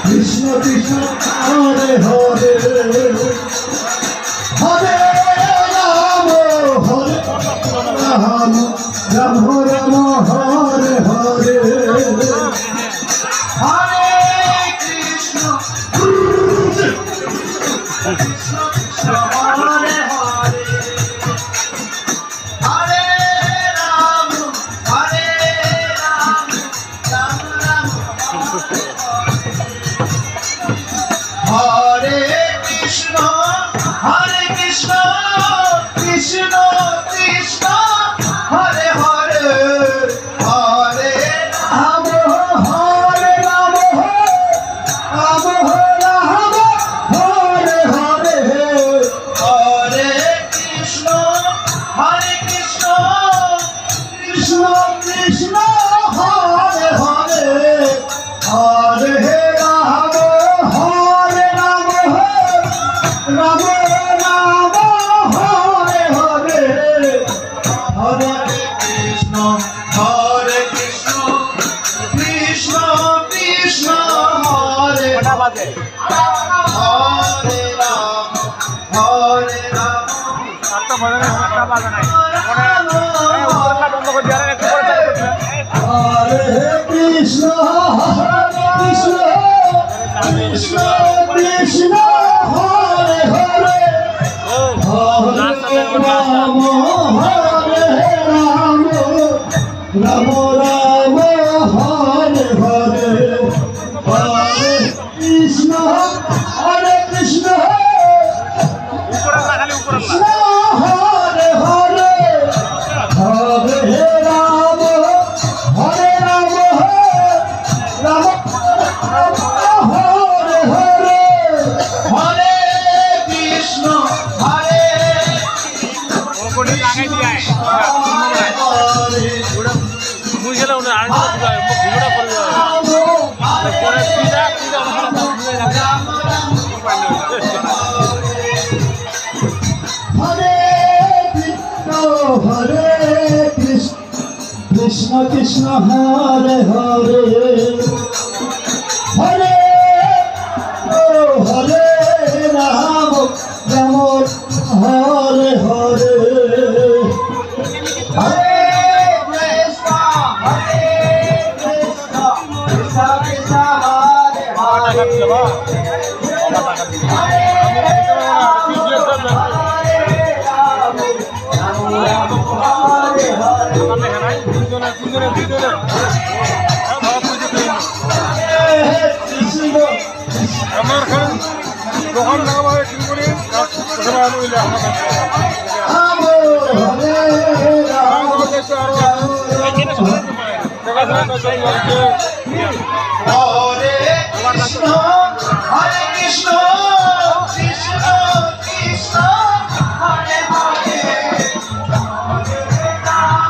কৃষ্ণ কৃষ্ণ হরে হরে হরে রাম হরে রাম রাম রাম হরে হরে হরে কৃষ্ণ কৃষ্ণ কৃষ্ণ হরে হরে হরে রাম রাম রাম হরে কৃষ্ণ কৃষ্ণ কৃষ্ণ হরে হরে হরে রাম রাম হরে হরে হরে কৃষ্ণ কৃষ্ণ কৃষ্ণ হরে হরে হরে রাম রাম হরে হরে হরে কৃষ্ণ কৃষ্ণ কৃষ্ণ কৃষ্ণ হরে হরে রাম হরে কৃষ্ণ কৃষ্ণ কৃষ্ণ কৃষ্ণ হরে হরে হরে রাম রাম রাম হরে হরে হরে কৃষ্ণ কৃষ্ণ কৃষ্ণ হরে হরে হরে রাম রাম হরে হরে হরে কৃষ্ণ হরে কৃষ্ণ কৃষ্ণ কৃষ্ণ হরে হরে হরে হরে রাম রাম হরে হরে হরে কৃষ্ণ কৃষ্ণ কৃষ্ণ হরে দোকান লাগাবে কি করে হরে কৃষ্ণ